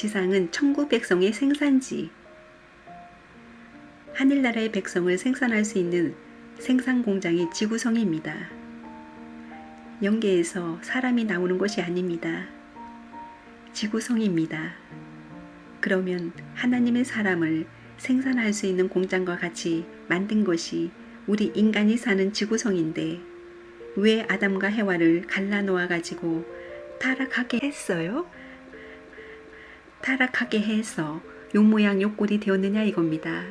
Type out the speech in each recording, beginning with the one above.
지상은 천국 백성의 생산지. 하늘나라의 백성을 생산할 수 있는 생산 공장이 지구성입니다. 영계에서 사람이 나오는 것이 아닙니다. 지구성입니다. 그러면 하나님의 사람을 생산할 수 있는 공장과 같이 만든 것이 우리 인간이 사는 지구성인데 왜 아담과 해와를 갈라놓아 가지고 타락하게 했어요? 타락하게 해서 요모양 요꼴이 되었느냐 이겁니다.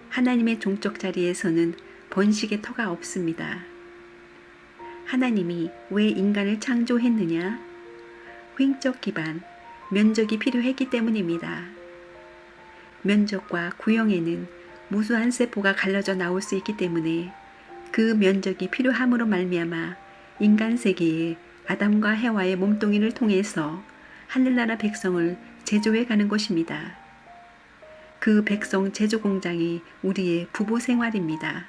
하나님의 종적 자리에서는 번식의 터가 없습니다. 하나님이 왜 인간을 창조했느냐? 횡적 기반, 면적이 필요했기 때문입니다. 면적과 구형에는 무수한 세포가 갈라져 나올 수 있기 때문에 그 면적이 필요함으로 말미암아 인간 세계에 아담과 해와의 몸뚱이를 통해서 하늘나라 백성을 제조해 가는 것입니다. 그 백성 제조 공장이 우리의 부부 생활입니다.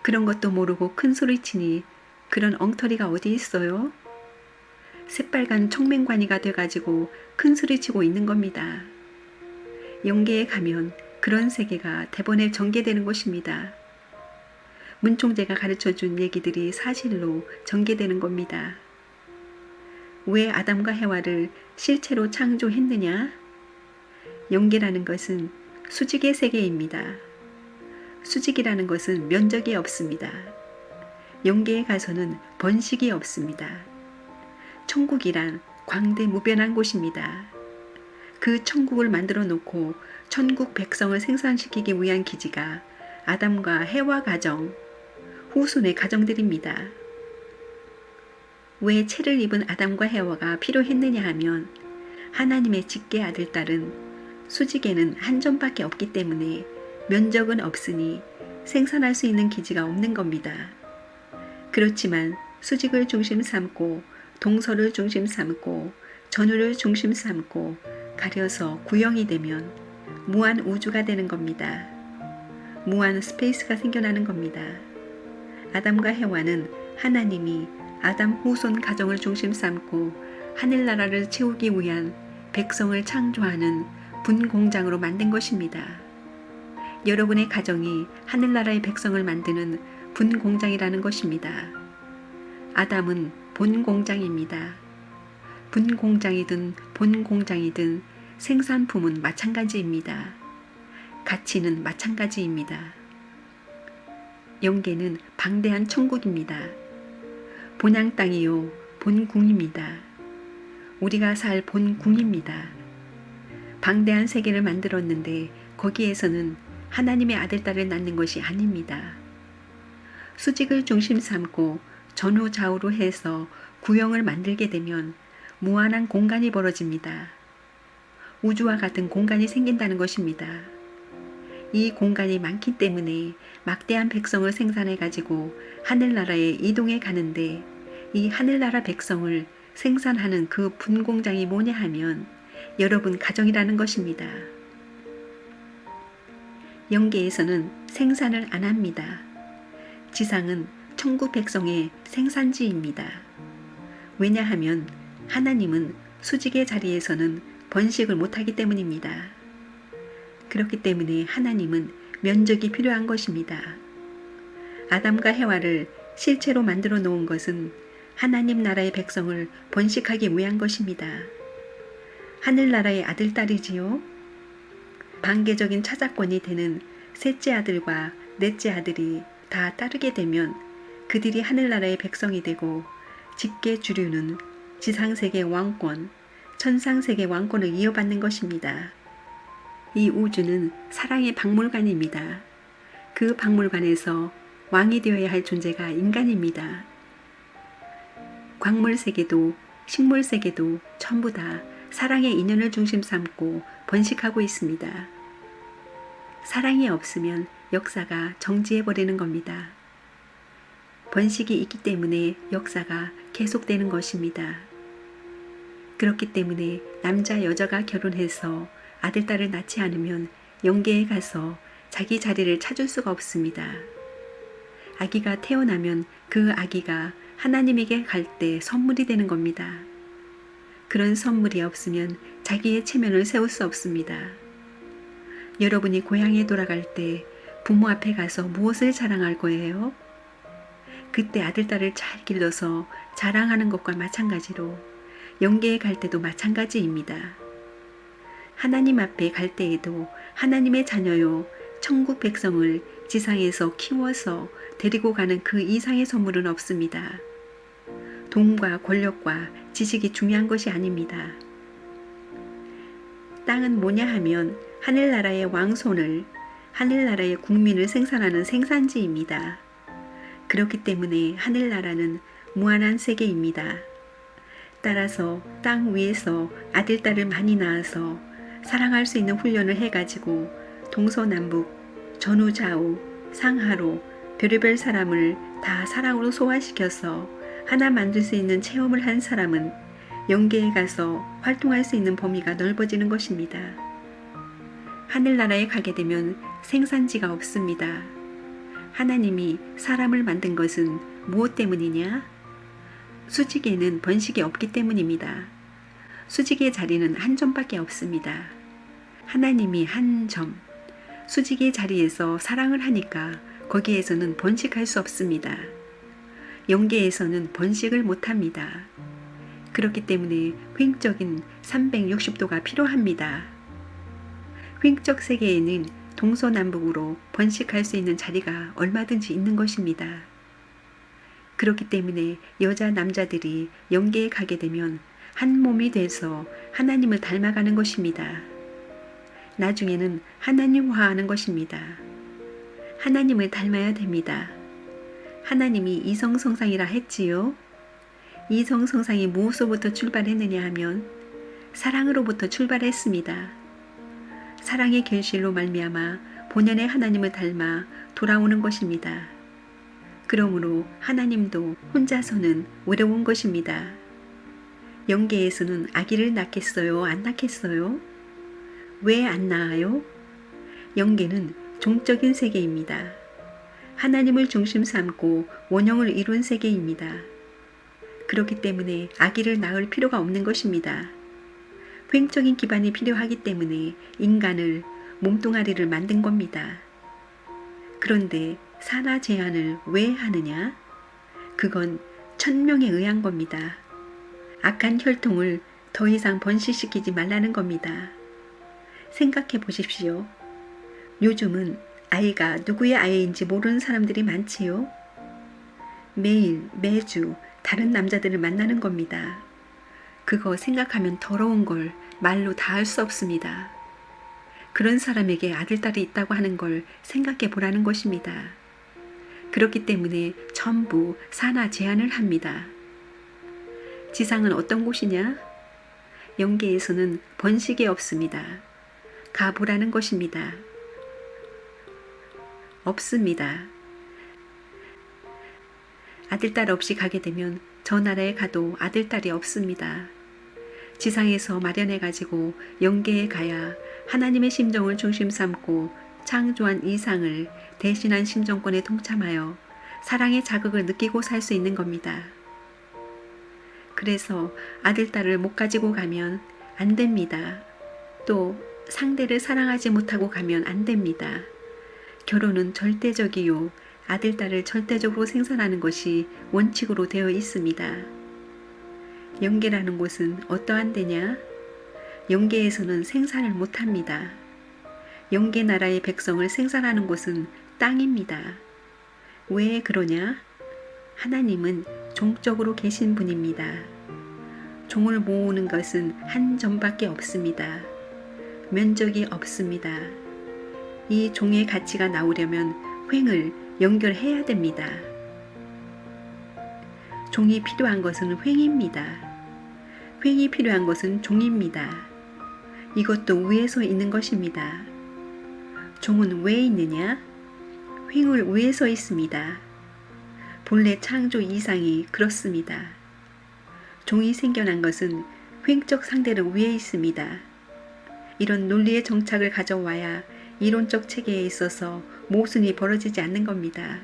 그런 것도 모르고 큰 소리치니 그런 엉터리가 어디 있어요? 새빨간 청맹관이가 돼가지고 큰 소리치고 있는 겁니다. 영계에 가면 그런 세계가 대번에 전개되는 것입니다. 문총재가 가르쳐준 얘기들이 사실로 전개되는 겁니다. 왜 아담과 해와를 실체로 창조했느냐? 영계라는 것은 수직의 세계입니다. 수직이라는 것은 면적이 없습니다. 영계에 가서는 번식이 없습니다. 천국이란 광대무변한 곳입니다. 그 천국을 만들어 놓고 천국 백성을 생산시키기 위한 기지가 아담과 해와 가정, 후손의 가정들입니다. 왜 채를 입은 아담과 해와가 필요했느냐 하면 하나님의 직계 아들 딸은 수직에는 한 점밖에 없기 때문에 면적은 없으니 생산할 수 있는 기지가 없는 겁니다. 그렇지만 수직을 중심 삼고 동서를 중심 삼고 전후를 중심 삼고 가려서 구형이 되면 무한 우주가 되는 겁니다. 무한 스페이스가 생겨나는 겁니다. 아담과 해와는 하나님이 아담 후손 가정을 중심 삼고 하늘나라를 채우기 위한 백성을 창조하는 분공장으로 만든 것입니다. 여러분의 가정이 하늘나라의 백성을 만드는 분공장이라는 것입니다. 아담은 본공장입니다. 분공장이든 본공장이든 생산품은 마찬가지입니다. 가치는 마찬가지입니다. 영계는 방대한 천국입니다. 본향 땅이요 본궁입니다. 우리가 살 본궁입니다. 방대한 세계를 만들었는데 거기에서는 하나님의 아들 딸을 낳는 것이 아닙니다. 수직을 중심 삼고 전후 좌우로 해서 구형을 만들게 되면 무한한 공간이 벌어집니다. 우주와 같은 공간이 생긴다는 것입니다. 이 공간이 많기 때문에 막대한 백성을 생산해 가지고 하늘나라에 이동해 가는데 이 하늘나라 백성을 생산하는 그 분공장이 뭐냐 하면 여러분 가정이라는 것입니다. 영계에서는 생산을 안 합니다. 지상은 천국 백성의 생산지입니다. 왜냐하면 하나님은 수직의 자리에서는 번식을 못하기 때문입니다. 그렇기 때문에 하나님은 면적이 필요한 것입니다. 아담과 해와를 실체로 만들어 놓은 것은 하나님 나라의 백성을 번식하기 위한 것입니다. 하늘나라의 아들, 딸이지요. 반개적인 차자권이 되는 셋째 아들과 넷째 아들이 다 따르게 되면 그들이 하늘나라의 백성이 되고 직계 주류는 지상세계 왕권, 천상세계 왕권을 이어받는 것입니다. 이 우주는 사랑의 박물관입니다. 그 박물관에서 왕이 되어야 할 존재가 인간입니다. 광물세계도 식물세계도 전부 다 사랑의 인연을 중심 삼고 번식하고 있습니다. 사랑이 없으면 역사가 정지해버리는 겁니다. 번식이 있기 때문에 역사가 계속되는 것입니다. 그렇기 때문에 남자 여자가 결혼해서 아들 딸을 낳지 않으면 영계에 가서 자기 자리를 찾을 수가 없습니다. 아기가 태어나면 그 아기가 하나님에게 갈 때 선물이 되는 겁니다. 그런 선물이 없으면 자기의 체면을 세울 수 없습니다. 여러분이 고향에 돌아갈 때 부모 앞에 가서 무엇을 자랑할 거예요? 그때 아들, 딸을 잘 길러서 자랑하는 것과 마찬가지로 영계에 갈 때도 마찬가지입니다. 하나님 앞에 갈 때에도 하나님의 자녀요, 천국 백성을 지상에서 키워서 데리고 가는 그 이상의 선물은 없습니다. 돈과 권력과 지식이 중요한 것이 아닙니다. 땅은 뭐냐 하면 하늘나라의 왕손을, 하늘나라의 국민을 생산하는 생산지입니다. 그렇기 때문에 하늘나라는 무한한 세계입니다. 따라서 땅 위에서 아들, 딸을 많이 낳아서 사랑할 수 있는 훈련을 해가지고 동서남북, 전후좌우, 상하로 별의별 사람을 다 사랑으로 소화시켜서 하나 만들 수 있는 체험을 한 사람은 영계에 가서 활동할 수 있는 범위가 넓어지는 것입니다. 하늘나라에 가게 되면 생산지가 없습니다. 하나님이 사람을 만든 것은 무엇 때문이냐? 수직에는 번식이 없기 때문입니다. 수직의 자리는 한 점밖에 없습니다. 하나님이 한 점, 수직의 자리에서 사랑을 하니까 거기에서는 번식할 수 없습니다. 영계에서는 번식을 못합니다. 그렇기 때문에 횡적인 360도가 필요합니다. 횡적 세계에는 동서남북으로 번식할 수 있는 자리가 얼마든지 있는 것입니다. 그렇기 때문에 여자 남자들이 영계에 가게 되면 한 몸이 돼서 하나님을 닮아가는 것입니다. 나중에는 하나님화하는 것입니다. 하나님을 닮아야 됩니다. 하나님이 이성성상이라 했지요. 이성성상이 무엇으로부터 출발했느냐 하면 사랑으로부터 출발했습니다. 사랑의 결실로 말미암아 본연의 하나님을 닮아 돌아오는 것입니다. 그러므로 하나님도 혼자서는 외로운 것입니다. 영계에서는 아기를 낳겠어요? 안 낳겠어요? 왜 안 낳아요? 영계는 종적인 세계입니다. 하나님을 중심 삼고 원형을 이룬 세계입니다. 그렇기 때문에 아기를 낳을 필요가 없는 것입니다. 횡적인 기반이 필요하기 때문에 인간을, 몸뚱아리를 만든 겁니다. 그런데 산하 제한을 왜 하느냐? 그건 천명에 의한 겁니다. 악한 혈통을 더 이상 번식시키지 말라는 겁니다. 생각해 보십시오. 요즘은 아이가 누구의 아이인지 모르는 사람들이 많지요. 매일 매주 다른 남자들을 만나는 겁니다. 그거 생각하면 더러운 걸 말로 다 할 수 없습니다. 그런 사람에게 아들, 딸이 있다고 하는 걸 생각해 보라는 것입니다. 그렇기 때문에 전부 산하 제한을 합니다. 지상은 어떤 곳이냐? 영계에서는 번식이 없습니다. 가보라는 것입니다. 없습니다. 아들, 딸 없이 가게 되면 저 나라에 가도 아들, 딸이 없습니다. 지상에서 마련해가지고 영계에 가야 하나님의 심정을 중심 삼고 창조한 이상을 대신한 심정권에 동참하여 사랑의 자극을 느끼고 살 수 있는 겁니다. 그래서 아들, 딸을 못 가지고 가면 안 됩니다. 또 상대를 사랑하지 못하고 가면 안 됩니다. 결혼은 절대적이요. 아들, 딸을 절대적으로 생산하는 것이 원칙으로 되어 있습니다. 영계라는 곳은 어떠한 데냐? 영계에서는 생산을 못합니다. 영계 나라의 백성을 생산하는 곳은 땅입니다. 왜 그러냐? 하나님은 종적으로 계신 분입니다. 종을 모으는 것은 한 점밖에 없습니다. 면적이 없습니다. 이 종의 가치가 나오려면 횡을 연결해야 됩니다. 종이 필요한 것은 횡입니다. 횡이 필요한 것은 종입니다. 이것도 위에서 있는 것입니다. 종은 왜 있느냐? 횡을 위에서 있습니다. 본래 창조 이상이 그렇습니다. 종이 생겨난 것은 횡적 상대를 위에 있습니다. 이런 논리의 정착을 가져와야 이론적 체계에 있어서 모순이 벌어지지 않는 겁니다.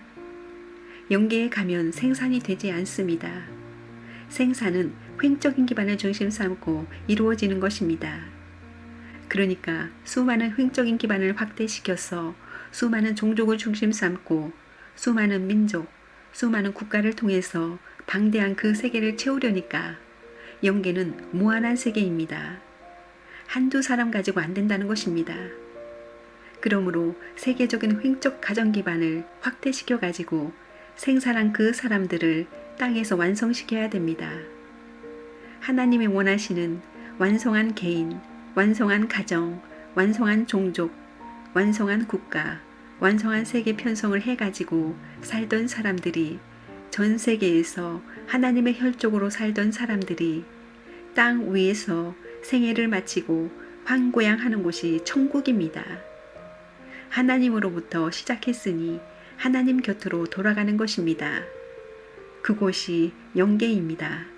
영계에 가면 생산이 되지 않습니다. 생사는 횡적인 기반을 중심 삼고 이루어지는 것입니다. 그러니까 수많은 횡적인 기반을 확대시켜서 수많은 종족을 중심 삼고 수많은 민족, 수많은 국가를 통해서 방대한 그 세계를 채우려니까 영계는 무한한 세계입니다. 한두 사람 가지고 안 된다는 것입니다. 그러므로 세계적인 횡적 가정 기반을 확대시켜 가지고 생사란 그 사람들을 땅에서 완성시켜야 됩니다. 하나님이 원하시는 완성한 개인, 완성한 가정, 완성한 종족, 완성한 국가, 완성한 세계 편성을 해가지고 살던 사람들이, 전 세계에서 하나님의 혈족으로 살던 사람들이 땅 위에서 생애를 마치고 환고양하는 곳이 천국입니다. 하나님으로부터 시작했으니 하나님 곁으로 돌아가는 것입니다. 그곳이 영계입니다.